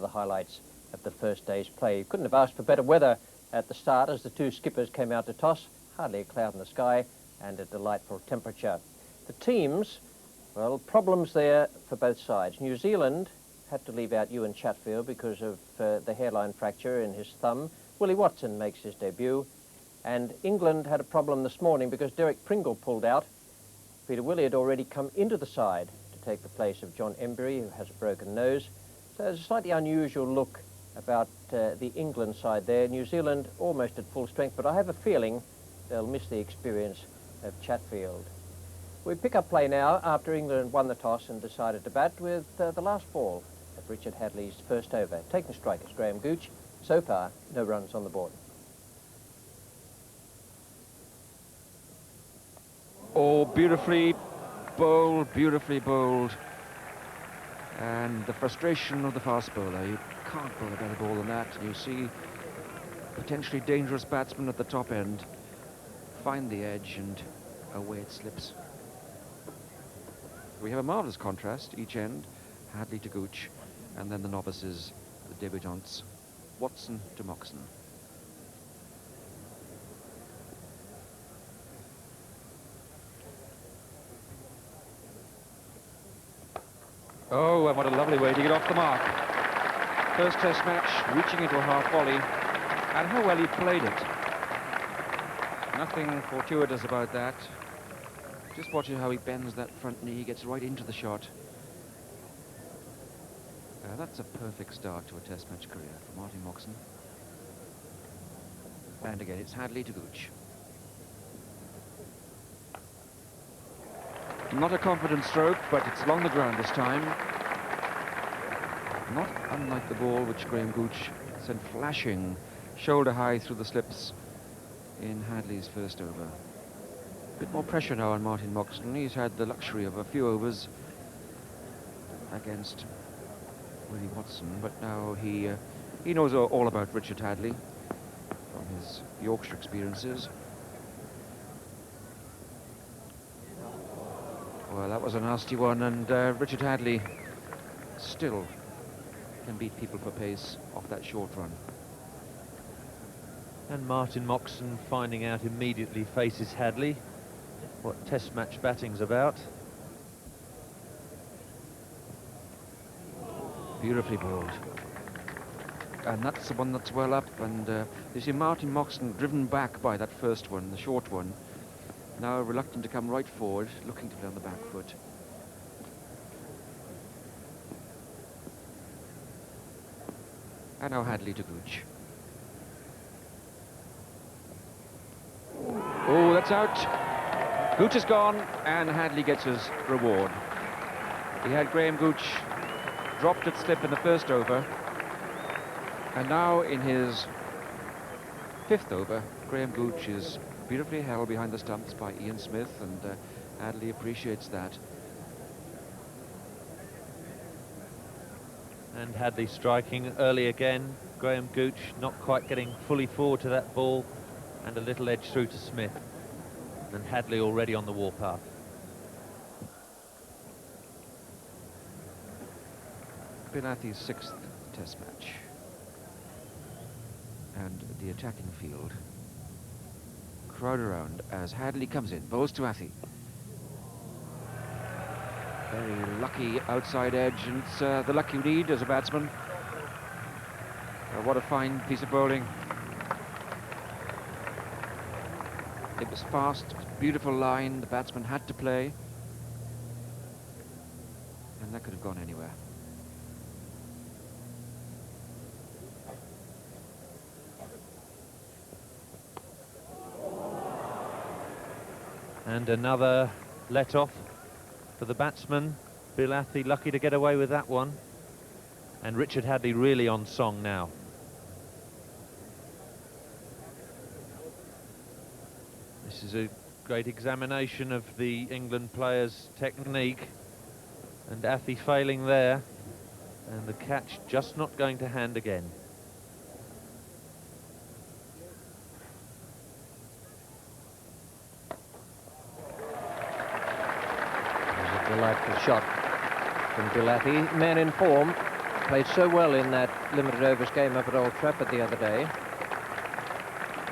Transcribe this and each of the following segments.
The highlights of the first day's play. You couldn't have asked for better weather at the start as the two skippers came out to toss. Hardly a cloud in the sky and a delightful temperature. The teams, well, problems there for both sides. New Zealand had to leave out Ewan Chatfield because of the hairline fracture in his thumb. Willie Watson makes his debut. And England had a problem this morning because Derek Pringle pulled out. Peter Willey had already come into the side to take the place of John Embury, who has a broken nose. So there's a slightly unusual look about the England side there. New Zealand almost at full strength, but I have a feeling they'll miss the experience of Chatfield. We pick up play now after England won the toss and decided to bat with the last ball of Richard Hadlee's first over. Taking strike is Graham Gooch. So far, no runs on the board. Oh, beautifully bowled, beautifully bowled. And the frustration of the fast bowler. You can't bowl a better ball than that. You see potentially dangerous batsmen at the top end find the edge and away it slips. We have a marvellous contrast each end. Hadlee to Gooch, and then the novices, the debutants, Watson to Moxon. Oh, and what a lovely way to get off the mark. First test match, reaching into a half volley, and how well he played it. Nothing fortuitous about that. Just watching how he bends that front knee, gets right into the shot. That's a perfect start to a test match career for Martyn Moxon. And again, it's Hadlee to Gooch. Not a confident stroke, but it's along the ground this time. Not unlike the ball which Graham Gooch sent flashing shoulder high through the slips in Hadlee's first over. A bit more pressure now on Martyn Moxon. He's had the luxury of a few overs against Willie Watson, but now he knows all about Richard Hadlee from his Yorkshire experiences. Well, that was a nasty one, and Richard Hadlee still can beat people for pace off that short run. And Martyn Moxon finding out immediately faces Hadlee what test match batting's about. Beautifully bowled. And that's the one that's well up, and you see Martyn Moxon driven back by that first one, the short one. Now reluctant to come right forward, looking to play on the back foot. And now Hadlee to Gooch. Oh, that's out. Gooch is gone, and Hadlee gets his reward. He had Graham Gooch dropped at slip in the first over, and now in his fifth over, Graham Gooch is beautifully held behind the stumps by Ian Smith, and Hadlee appreciates that. And Hadlee striking early again. Graham Gooch not quite getting fully forward to that ball, and a little edge through to Smith. And Hadlee already on the warpath. Been Athey's sixth test match. And the attacking field. Crowd around as Hadlee comes in, bowls to Athey. Very lucky outside edge, and it's the luck you need as a batsman. What a fine piece of bowling. It was fast, beautiful line, the batsman had to play. And that could have gone anywhere. And another let off for the batsman. Bill Athey lucky to get away with that one. And Richard Hadlee really on song now. This is a great examination of the England players' technique. And Athey failing there. And the catch just not going to hand again. Delightful shot from Bill Athey, man in form. played so well in that limited overs game up at Old Trafford the other day.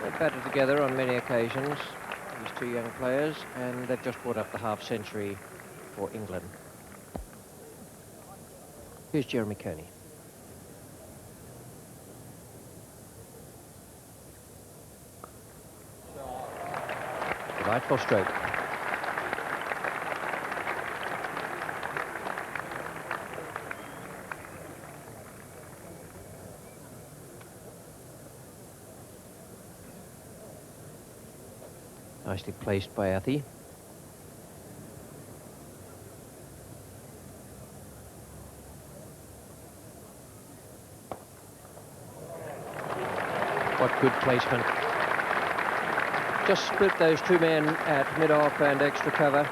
They've batted together on many occasions, these two young players, and they've just brought up the half-century for England. Here's Jeremy Coney. Delightful stroke. Nicely placed by Athey. What good placement. Just split those two men at mid-off and extra cover.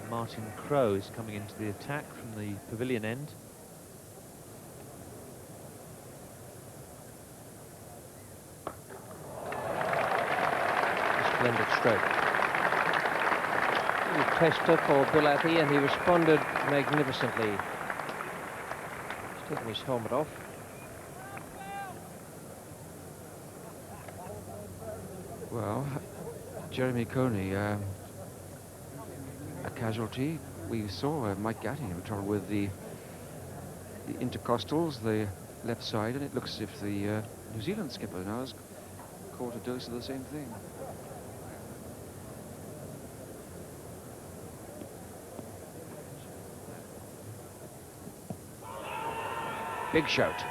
Martin Crowe is coming into the attack from the pavilion end. Splendid stroke. A tester for Bill Athey, and he responded magnificently. He's taken his helmet off. Well, Jeremy Coney, a casualty. We saw Mike Gatting in trouble with the intercostals, the left side, and it looks as if the New Zealand skipper now has caught a dose of the same thing. Big shout.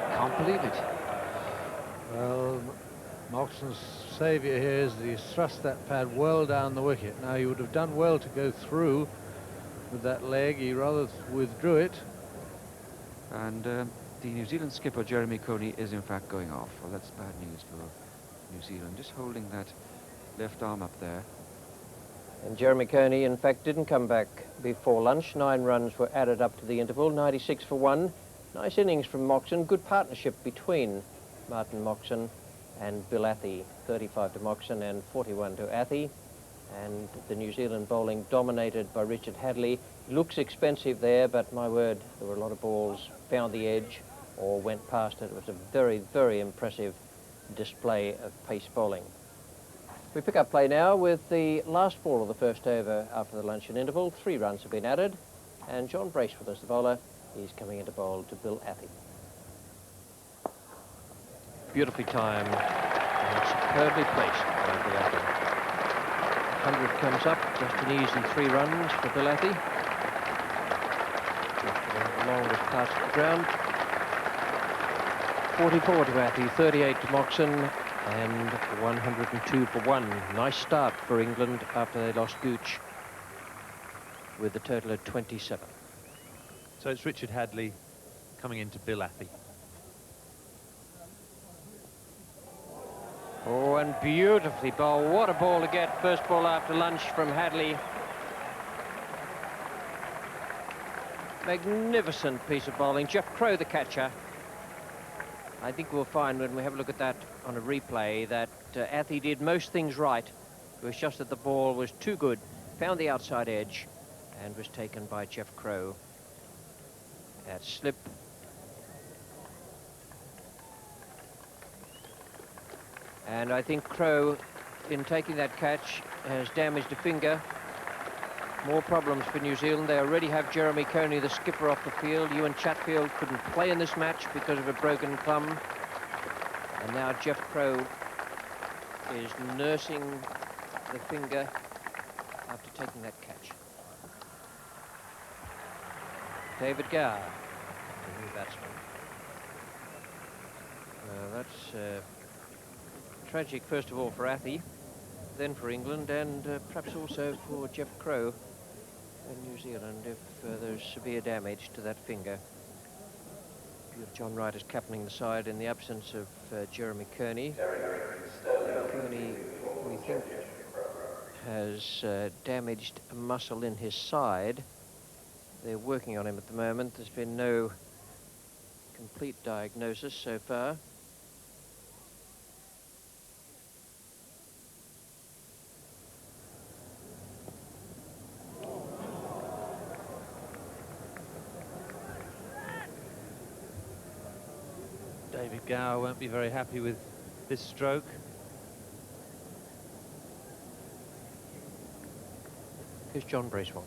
Can't believe it. Well, Moxon's saviour here is that he's thrust that pad well down the wicket. Now, he would have done well to go through with that leg. He rather withdrew it. And the New Zealand skipper, Jeremy Coney, is in fact going off. Well, that's bad news for New Zealand. Just holding that left arm up there. And Jeremy Coney, in fact, didn't come back before lunch. 9 runs were added up to the interval, 96 for 1. Nice innings from Moxon. Good partnership between Martyn Moxon and Bill Athey. 35 to Moxon and 41 to Athey. And the New Zealand bowling dominated by Richard Hadlee. Looks expensive there, but my word, there were a lot of balls found the edge or went past it. It was a very, very impressive display of pace bowling. We pick up play now with the last ball of the first over after the luncheon interval. 3 runs have been added, and John Bracewell is the bowler. He's coming into bowl to Bill Athey. Beautifully timed and superbly placed by Bill Athey. 100 comes up, just an easy 3 runs for Bill Athey. Just the longest pass to the ground. 44 to Athey, 38 to Moxon, and 102 for 1. Nice start for England after they lost Gooch with a total of 27. So it's Richard Hadlee coming into Bill Athey. Oh, and beautifully bowled. What a ball to get. First ball after lunch from Hadlee. Magnificent piece of bowling. Jeff Crowe, the catcher. I think we'll find when we have a look at that on a replay that Athey did most things right. It was just that the ball was too good. Found the outside edge and was taken by Jeff Crowe at slip. And I think Crowe, in taking that catch, has damaged a finger. More problems for New Zealand. They already have Jeremy Coney, the skipper, off the field. Ewan Chatfield couldn't play in this match because of a broken thumb. And now Jeff Crowe is nursing the finger after taking that catch. David Gower, the new batsman. That's tragic, first of all, for Athey, then for England, and perhaps also for Jeff Crowe in New Zealand if there's severe damage to that finger. You have John Wright as captaining the side in the absence of Jeremy Coney. Coney, we think, has damaged a muscle in his side. They're working on him at the moment. There's been no complete diagnosis so far. David Gower won't be very happy with this stroke. Here's John Bracewell.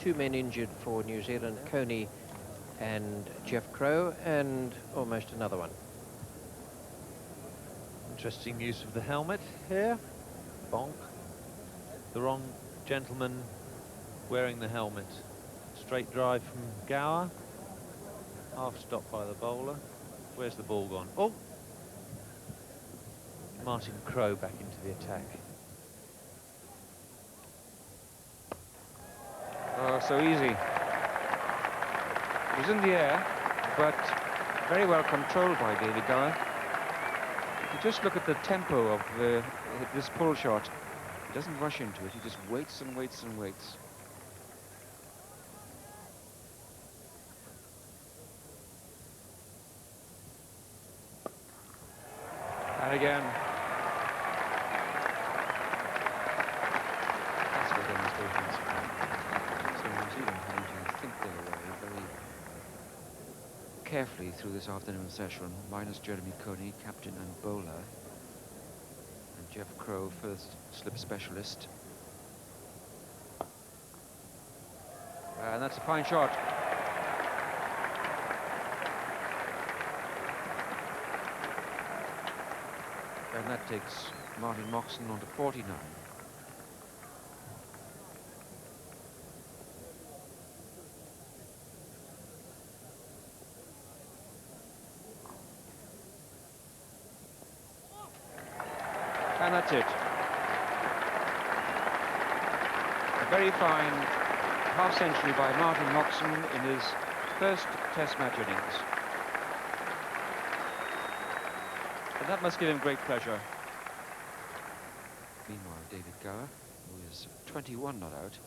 Two men injured for New Zealand, Coney and Jeff Crow, and almost another one. Interesting use of the helmet here. Bonk. The wrong gentleman wearing the helmet. Straight drive from Gower. Half stop by the bowler. Where's the ball gone? Oh! Martyn Crow back into the attack. Oh, so easy. It was in the air, but very well controlled by David Gower. If you just look at the tempo of this pull shot, he doesn't rush into it, he just waits and waits and waits. And again. That's what demonstrations. So New Zealand having to think their way very carefully through this afternoon session, minus Jeremy Coney, captain and bowler, and Jeff Crow, first slip specialist. And that's a fine shot. And that takes Martyn Moxon on to 49. And that's it. A very fine half-century by Martyn Moxon in his first Test match innings. And that must give him great pleasure. Meanwhile, David Gower, who is 21 not out,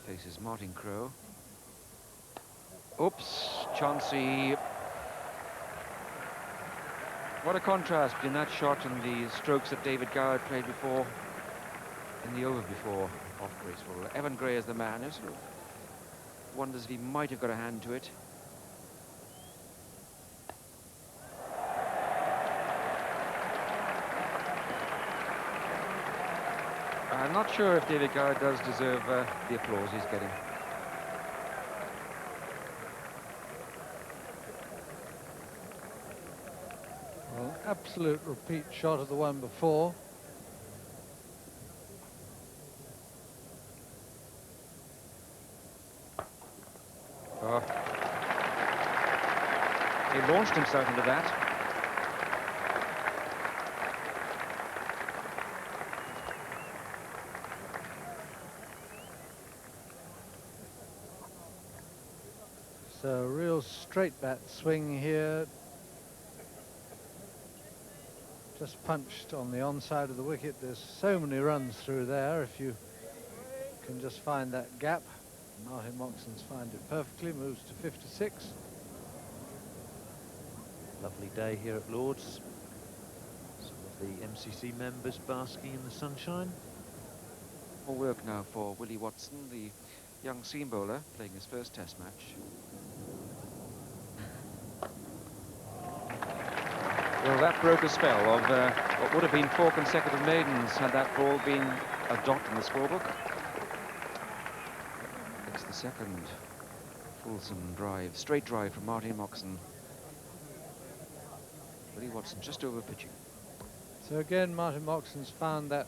faces Martyn Crow. Oops, Chauncey. What a contrast between that shot and the strokes that David Gower played before, in the over before, off graceful. Evan Gray is the man, who sort of wonders if he might have got a hand to it. I'm not sure if David Gower does deserve the applause he's getting. Well, absolute repeat shot of the one before. Oh. He launched himself into that. So a real straight bat swing here. Just punched on the onside of the wicket. There's so many runs through there if you can just find that gap. Martyn Moxon's found it perfectly, moves to 56. Lovely day here at Lord's. Some of the MCC members basking in the sunshine. More work now for Willie Watson, the young seam bowler, playing his first Test match. Well, that broke a spell of what would have been 4 consecutive maidens had that ball been a dot in the scorebook. It's the second fulsome drive, straight drive from Martyn Moxon. Willie Watson just over pitching. So again, Martyn Moxon's found that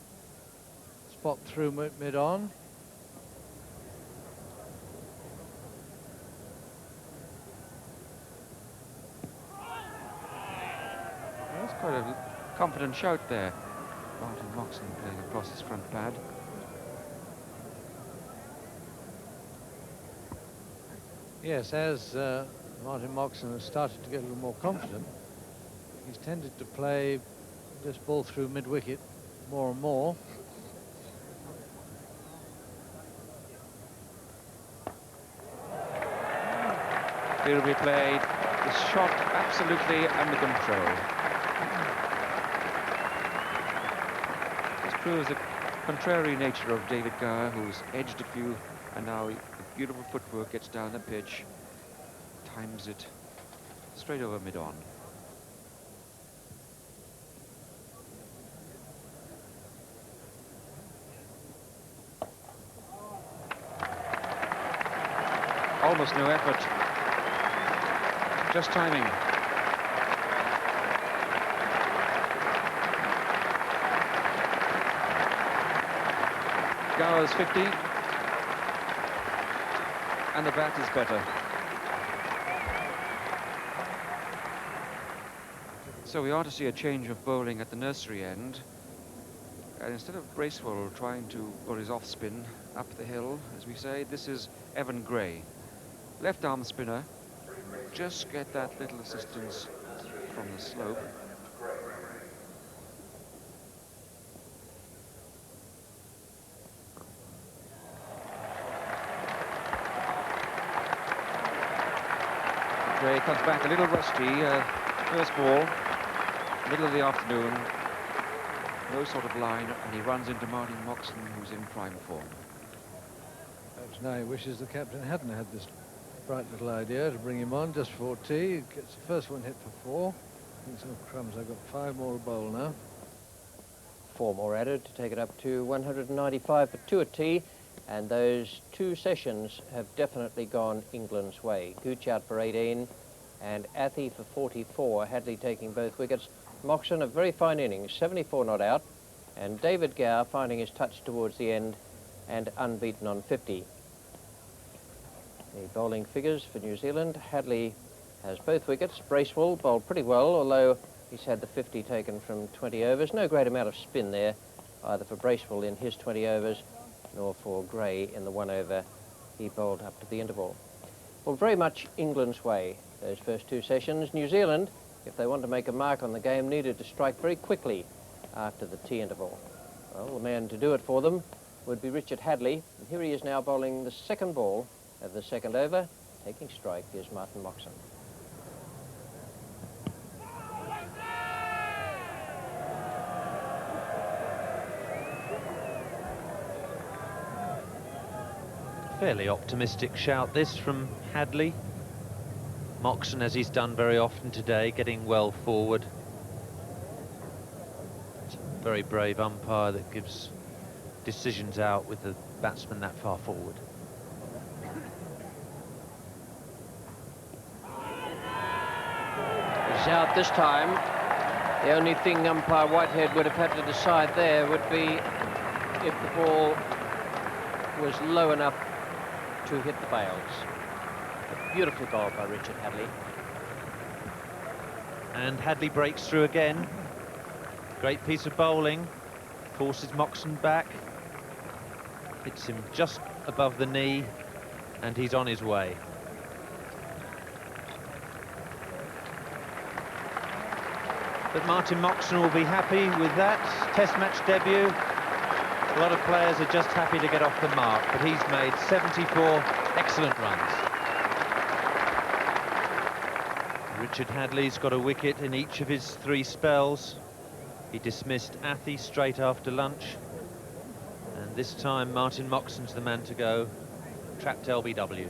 spot through mid-on. That's quite a confident shout there. Martyn Moxon playing across his front pad. Yes, as Martyn Moxon has started to get a little more confident, he's tended to play this ball through mid-wicket more and more. Here we played the shot absolutely under control. proves the contrary nature of David Gower, who's edged a few, and now the beautiful footwork gets down the pitch, times it straight over mid-on. Almost no effort, just timing. Gower's 50, and the bat is better. So we ought to see a change of bowling at the nursery end. And instead of Bracewell trying to bowl his off spin up the hill, as we say, this is Evan Gray. Left arm spinner, just get that little assistance from the slope. Gray comes back a little rusty. First ball, middle of the afternoon, no sort of line, and he runs into Martyn Moxon, who's in prime form. Perhaps now he wishes the captain hadn't had this bright little idea to bring him on just for tea. Gets the first one hit for 4. Thinks, oh crumbs, I've got 5 more to bowl now. 4 more added to take it up to 195 for 2 at tea, and those 2 sessions have definitely gone England's way. Gooch out for 18 and Athey for 44, Hadlee taking both wickets. Moxon a very fine innings, 74 not out, and David Gower finding his touch towards the end and unbeaten on 50. The bowling figures for New Zealand: Hadlee has both wickets. Bracewell bowled pretty well, although he's had the 50 taken from 20 overs. No great amount of spin there, either for Bracewell in his 20 overs, nor for Gray in the 1 over he bowled up to the interval. Well, very much England's way, those first 2 sessions. New Zealand, if they want to make a mark on the game, needed to strike very quickly after the tea interval. Well, the man to do it for them would be Richard Hadlee, and here he is now bowling the second ball of the second over. Taking strike is Martyn Moxon. Fairly optimistic shout this from Hadlee. Moxon, as he's done very often today, getting well forward. It's a very brave umpire that gives decisions out with the batsman that far forward. He's out this time. The only thing umpire Whitehead would have had to decide there would be if the ball was low enough to hit the bails. A beautifully bowled by Richard Hadlee. And Hadlee breaks through again. Great piece of bowling. Forces Moxon back. Hits him just above the knee, and he's on his way. But Martyn Moxon will be happy with that Test match debut. A lot of players are just happy to get off the mark, but he's made 74 excellent runs. Richard Hadlee's got a wicket in each of his 3 spells. He dismissed Athey straight after lunch. And this time Martyn Moxon's the man to go. Trapped LBW.